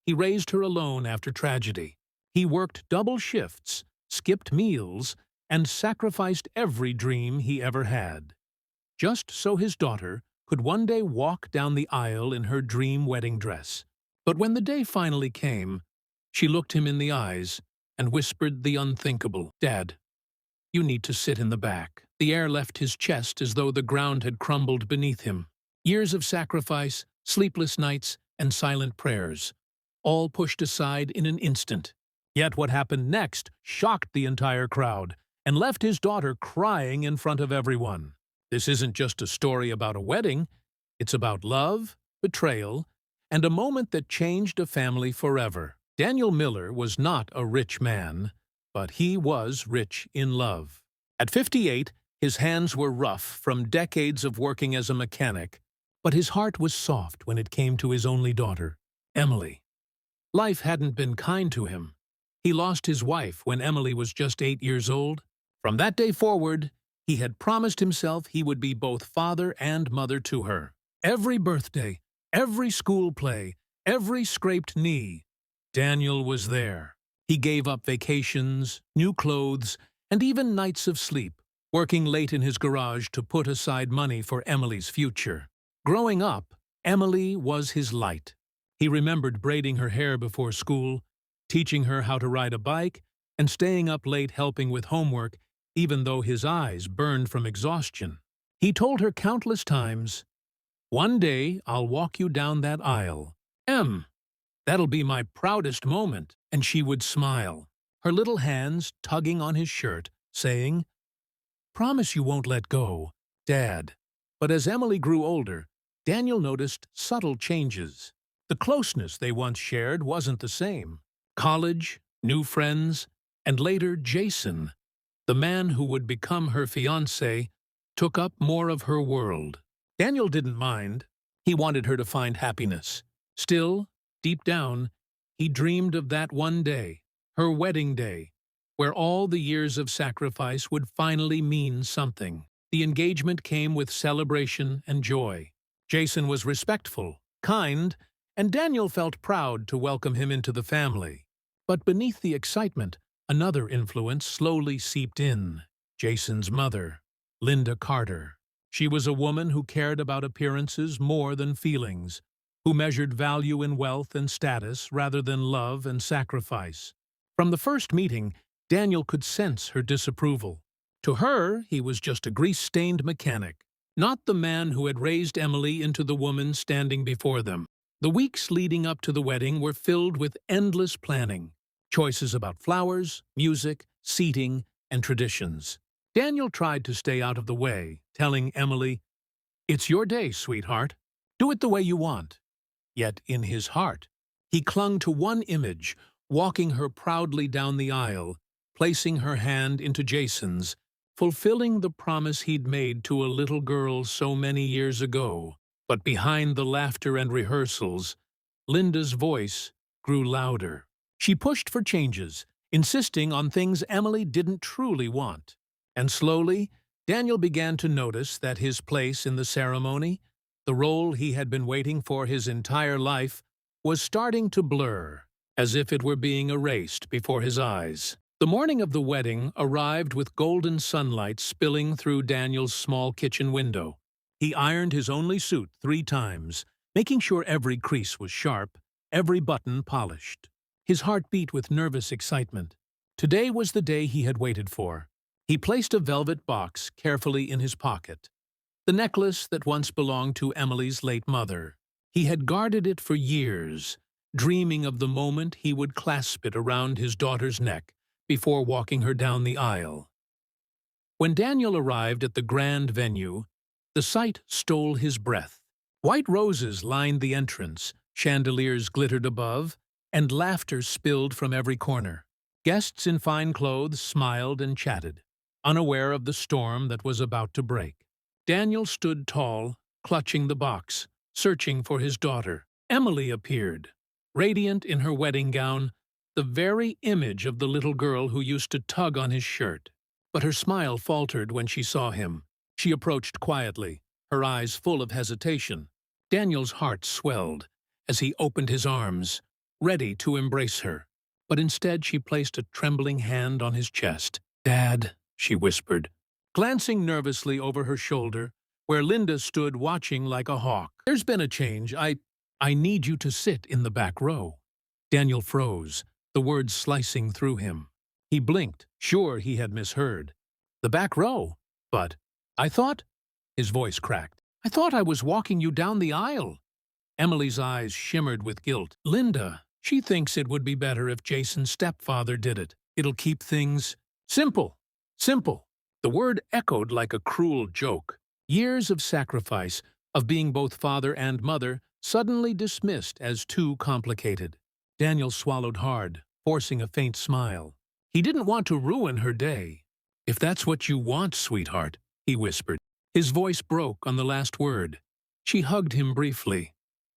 He raised her alone after tragedy. He worked double shifts, skipped meals, and sacrificed every dream he ever had, just so his daughter could one day walk down the aisle in her dream wedding dress. But when the day finally came, she looked him in the eyes and whispered the unthinkable, "Dad, you need to sit in the back." The air left his chest as though the ground had crumbled beneath him. Years of sacrifice, sleepless nights, and silent prayers, all pushed aside in an instant. Yet what happened next shocked the entire crowd and left his daughter crying in front of everyone. This isn't just a story about a wedding, it's about love, betrayal, and a moment that changed a family forever. Daniel Miller was not a rich man, but he was rich in love. At 58, his hands were rough from decades of working as a mechanic, but his heart was soft when it came to his only daughter, Emily. Life hadn't been kind to him. He lost his wife when Emily was just 8 years old. From that day forward, he had promised himself he would be both father and mother to her. Every birthday, every school play, every scraped knee, Daniel was there. He gave up vacations, new clothes, and even nights of sleep, working late in his garage to put aside money for Emily's future. Growing up, Emily was his light. He remembered braiding her hair before school, teaching her how to ride a bike, and staying up late helping with homework, even though his eyes burned from exhaustion. He told her countless times, "One day I'll walk you down that aisle. That'll be my proudest moment." And she would smile, her little hands tugging on his shirt, saying, "Promise you won't let go, Dad." But as Emily grew older, Daniel noticed subtle changes. The closeness they once shared wasn't the same. College, new friends, and later Jason, the man who would become her fiancé, took up more of her world. Daniel didn't mind. He wanted her to find happiness. Still, deep down, he dreamed of that one day, her wedding day, where all the years of sacrifice would finally mean something. The engagement came with celebration and joy. Jason was respectful, kind, and Daniel felt proud to welcome him into the family. But beneath the excitement, another influence slowly seeped in. Jason's mother, Linda Carter. She was a woman who cared about appearances more than feelings, who measured value in wealth and status rather than love and sacrifice. From the first meeting, Daniel could sense her disapproval. To her, he was just a grease-stained mechanic, not the man who had raised Emily into the woman standing before them. The weeks leading up to the wedding were filled with endless planning, choices about flowers, music, seating, and traditions. Daniel tried to stay out of the way, telling Emily, "It's your day, sweetheart. Do it the way you want." Yet in his heart, he clung to one image, walking her proudly down the aisle, placing her hand into Jason's, fulfilling the promise he'd made to a little girl so many years ago. But behind the laughter and rehearsals, Linda's voice grew louder. She pushed for changes, insisting on things Emily didn't truly want. And slowly, Daniel began to notice that his place in the ceremony, the role he had been waiting for his entire life, was starting to blur, as if it were being erased before his eyes. The morning of the wedding arrived with golden sunlight spilling through Daniel's small kitchen window. He ironed his only suit 3 times, making sure every crease was sharp, every button polished. His heart beat with nervous excitement. Today was the day he had waited for. He placed a velvet box carefully in his pocket. The necklace that once belonged to Emily's late mother. He had guarded it for years, dreaming of the moment he would clasp it around his daughter's neck before walking her down the aisle. When Daniel arrived at the grand venue, the sight stole his breath. White roses lined the entrance, chandeliers glittered above, and laughter spilled from every corner. Guests in fine clothes smiled and chatted, unaware of the storm that was about to break. Daniel stood tall, clutching the box, searching for his daughter. Emily appeared, radiant in her wedding gown, the very image of the little girl who used to tug on his shirt. But her smile faltered when she saw him. She approached quietly, her eyes full of hesitation. Daniel's heart swelled as he opened his arms, ready to embrace her. But instead she placed a trembling hand on his chest. "Dad," she whispered, glancing nervously over her shoulder, where Linda stood watching like a hawk. "There's been a change. I need you to sit in the back row." Daniel froze, the words slicing through him. He blinked, sure he had misheard. "The back row? But I thought—" His voice cracked. "I thought I was walking you down the aisle." Emily's eyes shimmered with guilt. "Linda, she thinks it would be better if Jason's stepfather did it. It'll keep things simple. Simple." The word echoed like a cruel joke. Years of sacrifice, of being both father and mother, suddenly dismissed as too complicated. Daniel swallowed hard, forcing a faint smile. He didn't want to ruin her day. "If that's what you want, sweetheart," he whispered. His voice broke on the last word. She hugged him briefly,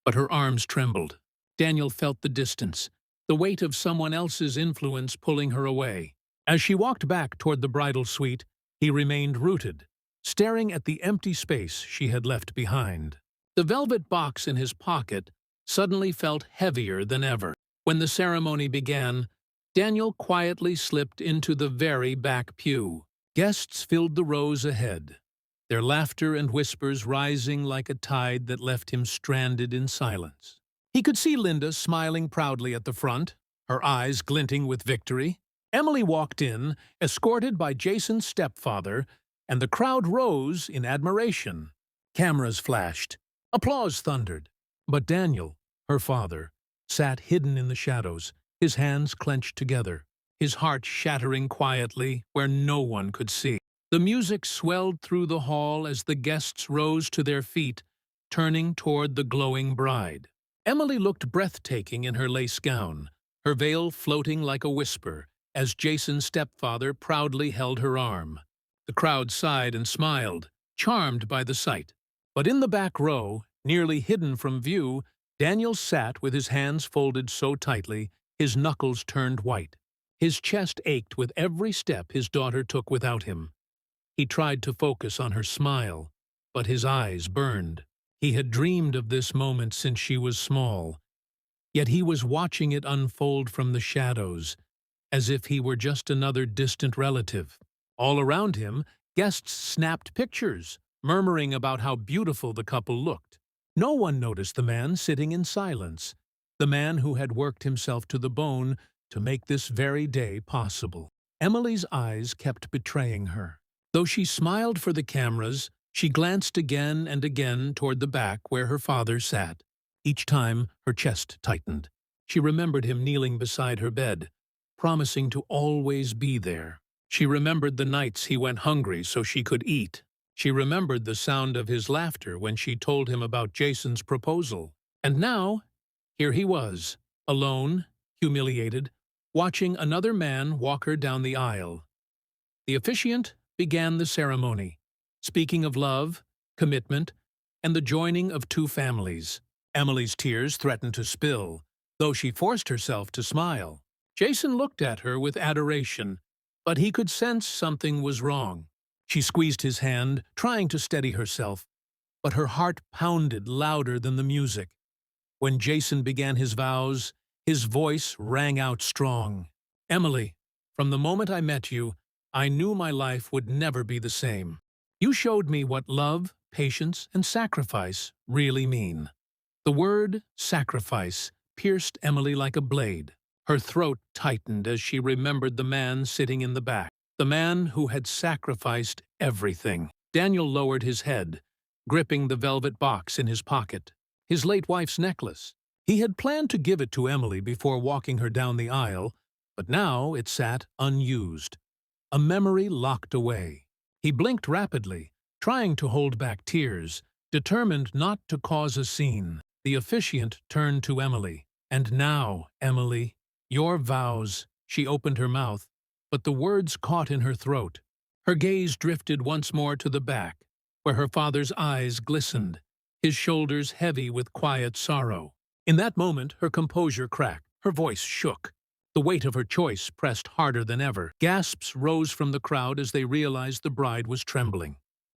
but her arms trembled. Daniel felt the distance, the weight of someone else's influence pulling her away. As she walked back toward the bridal suite, he remained rooted, staring at the empty space she had left behind. The velvet box in his pocket suddenly felt heavier than ever. When the ceremony began, Daniel quietly slipped into the very back pew. Guests filled the rows ahead, their laughter and whispers rising like a tide that left him stranded in silence. He could see Linda smiling proudly at the front, her eyes glinting with victory. Emily walked in, escorted by Jason's stepfather, and the crowd rose in admiration. Cameras flashed. Applause thundered. But Daniel, her father, sat hidden in the shadows, his hands clenched together, his heart shattering quietly where no one could see. The music swelled through the hall as the guests rose to their feet, turning toward the glowing bride. Emily looked breathtaking in her lace gown, her veil floating like a whisper, as Jason's stepfather proudly held her arm. The crowd sighed and smiled, charmed by the sight. But in the back row, nearly hidden from view, Daniel sat with his hands folded so tightly, his knuckles turned white. His chest ached with every step his daughter took without him. He tried to focus on her smile, but his eyes burned. He had dreamed of this moment since she was small, yet he was watching it unfold from the shadows, as if he were just another distant relative. All around him, guests snapped pictures, murmuring about how beautiful the couple looked. No one noticed the man sitting in silence, the man who had worked himself to the bone to make this very day possible. Emily's eyes kept betraying her. Though she smiled for the cameras, she glanced again and again toward the back where her father sat. Each time, her chest tightened. She remembered him kneeling beside her bed, promising to always be there. She remembered the nights he went hungry so she could eat. She remembered the sound of his laughter when she told him about Jason's proposal. And now, here he was, alone, humiliated, watching another man walk her down the aisle. The officiant began the ceremony, speaking of love, commitment, and the joining of two families. Emily's tears threatened to spill, though she forced herself to smile. Jason looked at her with adoration, but he could sense something was wrong. She squeezed his hand, trying to steady herself, but her heart pounded louder than the music. When Jason began his vows, his voice rang out strong. "Emily, from the moment I met you, I knew my life would never be the same. You showed me what love, patience, and sacrifice really mean." The word sacrifice pierced Emily like a blade. Her throat tightened as she remembered the man sitting in the back, the man who had sacrificed everything. Daniel lowered his head, gripping the velvet box in his pocket, his late wife's necklace. He had planned to give it to Emily before walking her down the aisle, but now it sat unused, a memory locked away. He blinked rapidly, trying to hold back tears, determined not to cause a scene. The officiant turned to Emily. "And now, Emily, your vows." She opened her mouth, but the words caught in her throat. Her gaze drifted once more to the back, where her father's eyes glistened, his shoulders heavy with quiet sorrow. In that moment, her composure cracked, her voice shook. The weight of her choice pressed harder than ever. Gasps rose from the crowd as they realized the bride was trembling.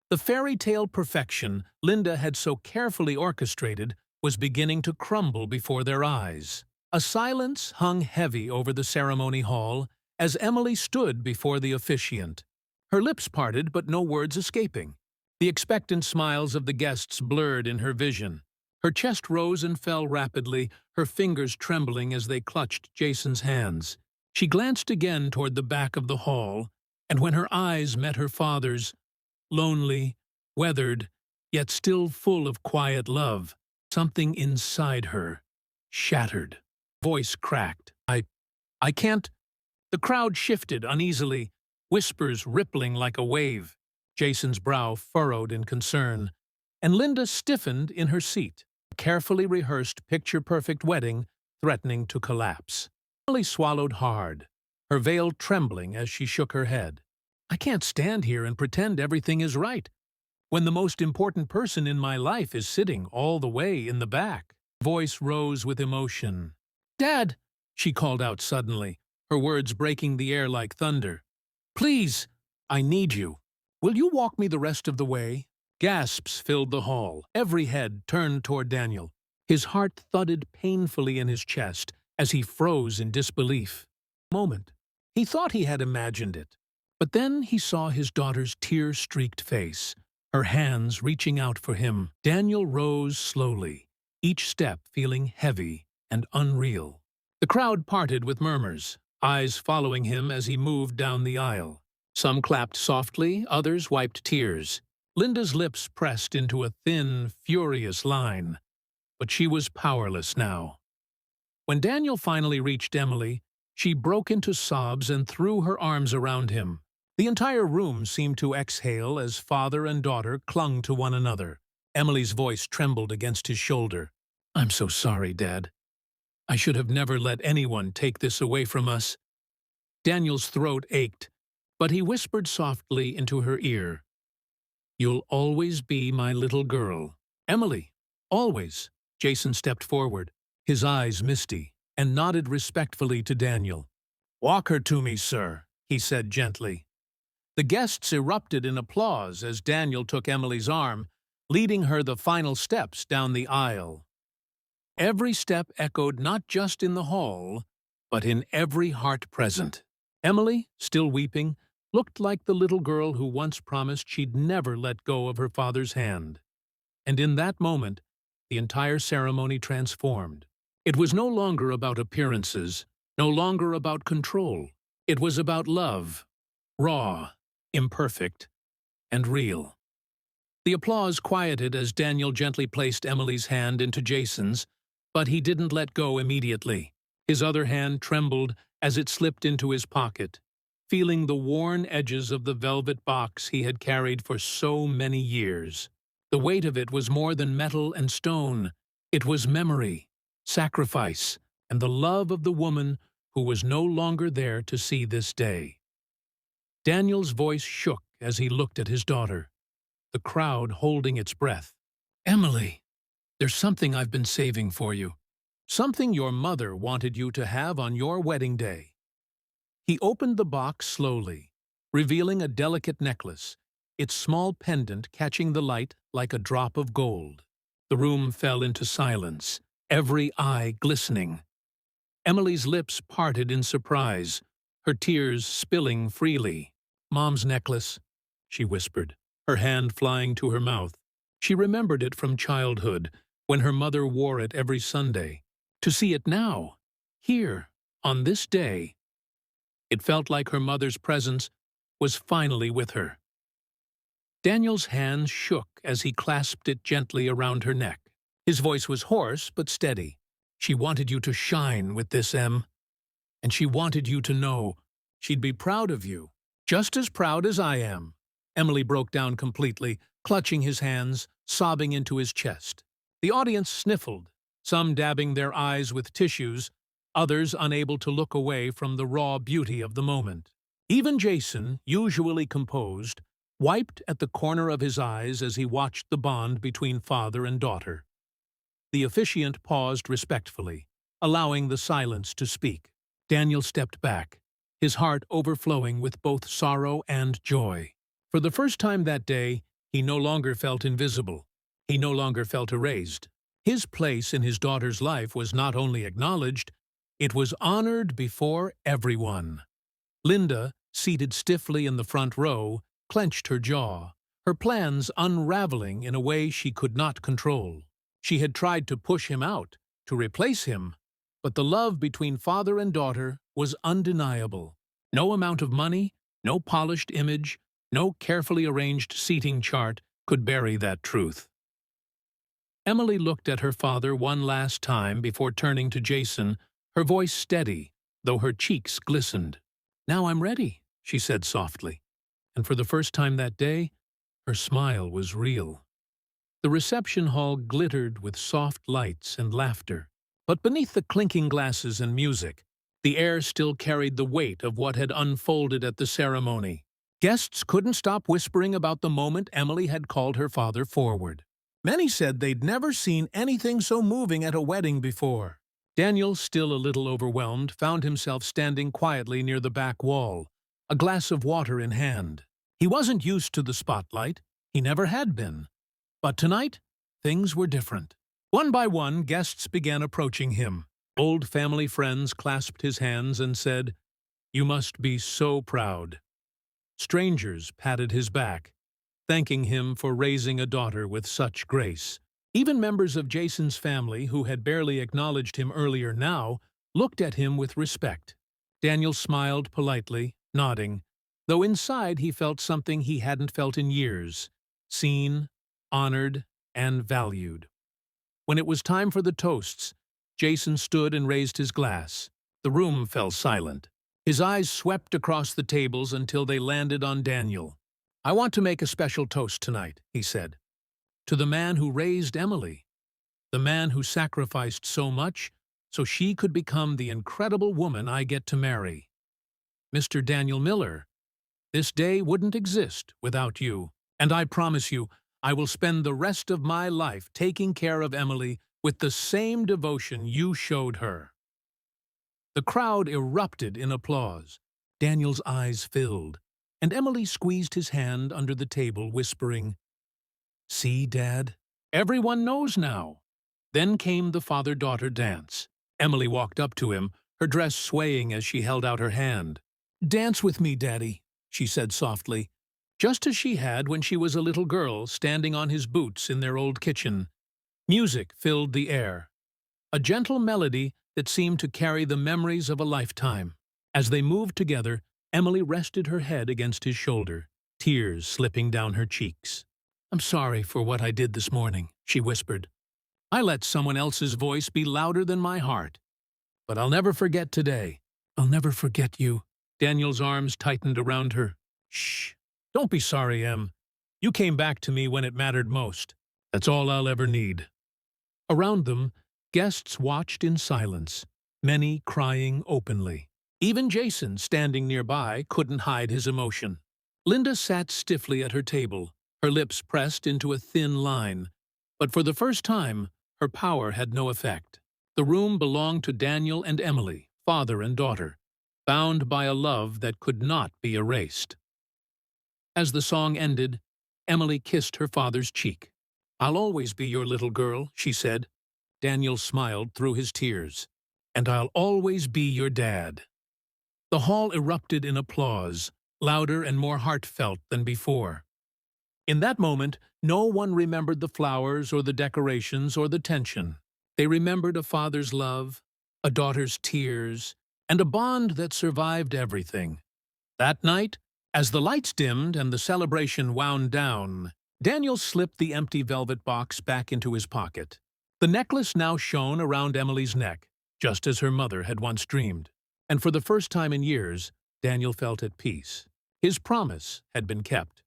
The fairy tale perfection Linda had so carefully orchestrated was beginning to crumble before their eyes. A silence hung heavy over the ceremony hall as Emily stood before the officiant. Her lips parted, but no words escaping. The expectant smiles of the guests blurred in her vision. Her chest rose and fell rapidly, her fingers trembling as they clutched Jason's hands. She glanced again toward the back of the hall, and when her eyes met her father's, lonely, weathered, yet still full of quiet love, something inside her shattered. Voice cracked. I can't. The crowd shifted uneasily, whispers rippling like a wave. Jason's brow furrowed in concern, and Linda stiffened in her seat, a carefully rehearsed picture-perfect wedding threatening to collapse. Emily swallowed hard, her veil trembling as she shook her head. I can't stand here and pretend everything is right, when the most important person in my life is sitting all the way in the back. Voice rose with emotion. Dad, she called out suddenly, her words breaking the air like thunder. Please, I need you. Will you walk me the rest of the way? Gasps filled the hall. Every head turned toward Daniel. His heart thudded painfully in his chest as he froze in disbelief. Moment. He thought he had imagined it. But then he saw his daughter's tear-streaked face, her hands reaching out for him. Daniel rose slowly, each step feeling heavy and unreal. The crowd parted with murmurs, eyes following him as he moved down the aisle. Some clapped softly, others wiped tears. Linda's lips pressed into a thin, furious line, but she was powerless now. When Daniel finally reached Emily, she broke into sobs and threw her arms around him. The entire room seemed to exhale as father and daughter clung to one another. Emily's voice trembled against his shoulder. I'm so sorry, Dad. I should have never let anyone take this away from us. Daniel's throat ached, but he whispered softly into her ear. You'll always be my little girl. Emily, always. Jason stepped forward, his eyes misty, and nodded respectfully to Daniel. Walk her to me, sir, he said gently. The guests erupted in applause as Daniel took Emily's arm, leading her the final steps down the aisle. Every step echoed not just in the hall, but in every heart present. Emily, still weeping, looked like the little girl who once promised she'd never let go of her father's hand. And in that moment, the entire ceremony transformed. It was no longer about appearances, no longer about control. It was about love, raw, imperfect, and real. The applause quieted as Daniel gently placed Emily's hand into Jason's, but he didn't let go immediately. His other hand trembled as it slipped into his pocket, feeling the worn edges of the velvet box he had carried for so many years. The weight of it was more than metal and stone. It was memory, sacrifice, and the love of the woman who was no longer there to see this day. Daniel's voice shook as he looked at his daughter, the crowd holding its breath. Emily, there's something I've been saving for you. Something your mother wanted you to have on your wedding day. He opened the box slowly, revealing a delicate necklace, its small pendant catching the light like a drop of gold. The room fell into silence, every eye glistening. Emily's lips parted in surprise, her tears spilling freely. Mom's necklace, she whispered, her hand flying to her mouth. She remembered it from childhood, when her mother wore it every Sunday. To see it now, here, on this day, it felt like her mother's presence was finally with her. Daniel's hands shook as he clasped it gently around her neck. His voice was hoarse but steady. She wanted you to shine with this, Em. And she wanted you to know she'd be proud of you, just as proud as I am. Emily broke down completely, clutching his hands, sobbing into his chest. The audience sniffled, some dabbing their eyes with tissues, others unable to look away from the raw beauty of the moment. Even Jason, usually composed, wiped at the corner of his eyes as he watched the bond between father and daughter. The officiant paused respectfully, allowing the silence to speak. Daniel stepped back, his heart overflowing with both sorrow and joy. For the first time that day, he no longer felt invisible. He no longer felt erased. His place in his daughter's life was not only acknowledged, it was honored before everyone. Linda, seated stiffly in the front row, clenched her jaw, her plans unraveling in a way she could not control. She had tried to push him out, to replace him, but the love between father and daughter was undeniable. No amount of money, no polished image, no carefully arranged seating chart could bury that truth. Emily looked at her father one last time before turning to Jason, her voice steady, though her cheeks glistened. "Now I'm ready," she said softly, and for the first time that day, her smile was real. The reception hall glittered with soft lights and laughter, but beneath the clinking glasses and music, the air still carried the weight of what had unfolded at the ceremony. Guests couldn't stop whispering about the moment Emily had called her father forward. Many said they'd never seen anything so moving at a wedding before. Daniel, still a little overwhelmed, found himself standing quietly near the back wall, a glass of water in hand. He wasn't used to the spotlight. He never had been. But tonight, things were different. One by one, guests began approaching him. Old family friends clasped his hands and said, "You must be so proud." Strangers patted his back, thanking him for raising a daughter with such grace. Even members of Jason's family, who had barely acknowledged him earlier now, looked at him with respect. Daniel smiled politely, nodding, though inside he felt something he hadn't felt in years: seen, honored, and valued. When it was time for the toasts, Jason stood and raised his glass. The room fell silent. His eyes swept across the tables until they landed on Daniel. "I want to make a special toast tonight," he said. "To the man who raised Emily. The man who sacrificed so much so she could become the incredible woman I get to marry. Mr. Daniel Miller, this day wouldn't exist without you, and I promise you I will spend the rest of my life taking care of Emily with the same devotion you showed her." The crowd erupted in applause. Daniel's eyes filled, and Emily squeezed his hand under the table, whispering, "See, Dad? Everyone knows now." Then came the father-daughter dance. Emily walked up to him, her dress swaying as she held out her hand. "Dance with me, Daddy," she said softly, just as she had when she was a little girl standing on his boots in their old kitchen. Music filled the air, a gentle melody that seemed to carry the memories of a lifetime. As they moved together, Emily rested her head against his shoulder, tears slipping down her cheeks. "I'm sorry for what I did this morning," she whispered. "I let someone else's voice be louder than my heart. But I'll never forget today. I'll never forget you." Daniel's arms tightened around her. "Shh. Don't be sorry, Em. You came back to me when it mattered most. That's all I'll ever need." Around them, guests watched in silence, many crying openly. Even Jason, standing nearby, couldn't hide his emotion. Linda sat stiffly at her table, her lips pressed into a thin line. But for the first time, her power had no effect. The room belonged to Daniel and Emily, father and daughter, bound by a love that could not be erased. As the song ended, Emily kissed her father's cheek. "I'll always be your little girl," she said. Daniel smiled through his tears. "And I'll always be your dad." The hall erupted in applause, louder and more heartfelt than before. In that moment, no one remembered the flowers or the decorations or the tension. They remembered a father's love, a daughter's tears, and a bond that survived everything. That night, as the lights dimmed and the celebration wound down, Daniel slipped the empty velvet box back into his pocket. The necklace now shone around Emily's neck, just as her mother had once dreamed. And for the first time in years, Daniel felt at peace. His promise had been kept.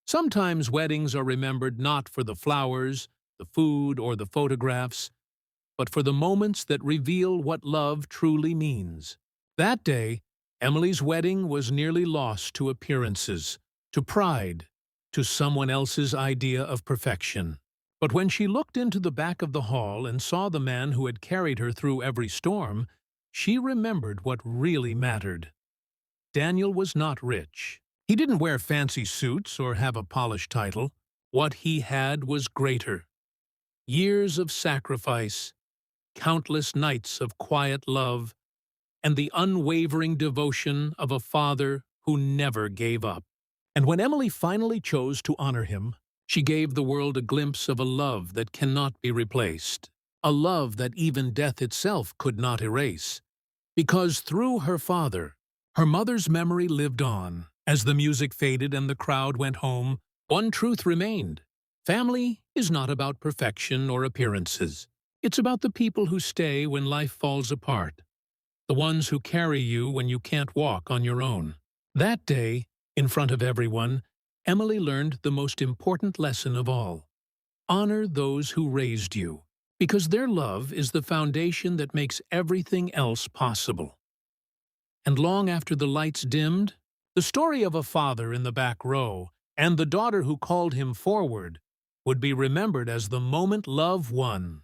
Sometimes weddings are remembered not for the flowers, the food, or the photographs, but for the moments that reveal what love truly means. That day, Emily's wedding was nearly lost to appearances, to pride, to someone else's idea of perfection. But when she looked into the back of the hall and saw the man who had carried her through every storm, she remembered what really mattered. Daniel was not rich. He didn't wear fancy suits or have a polished title. What he had was greater. Years of sacrifice, countless nights of quiet love, and the unwavering devotion of a father who never gave up. And when Emily finally chose to honor him, she gave the world a glimpse of a love that cannot be replaced, a love that even death itself could not erase. Because through her father, her mother's memory lived on. As the music faded and the crowd went home, one truth remained. Family is not about perfection or appearances. It's about the people who stay when life falls apart, the ones who carry you when you can't walk on your own. That day, in front of everyone, Emily learned the most important lesson of all. Honor those who raised you, because their love is the foundation that makes everything else possible. And long after the lights dimmed, the story of a father in the back row and the daughter who called him forward would be remembered as the moment love won.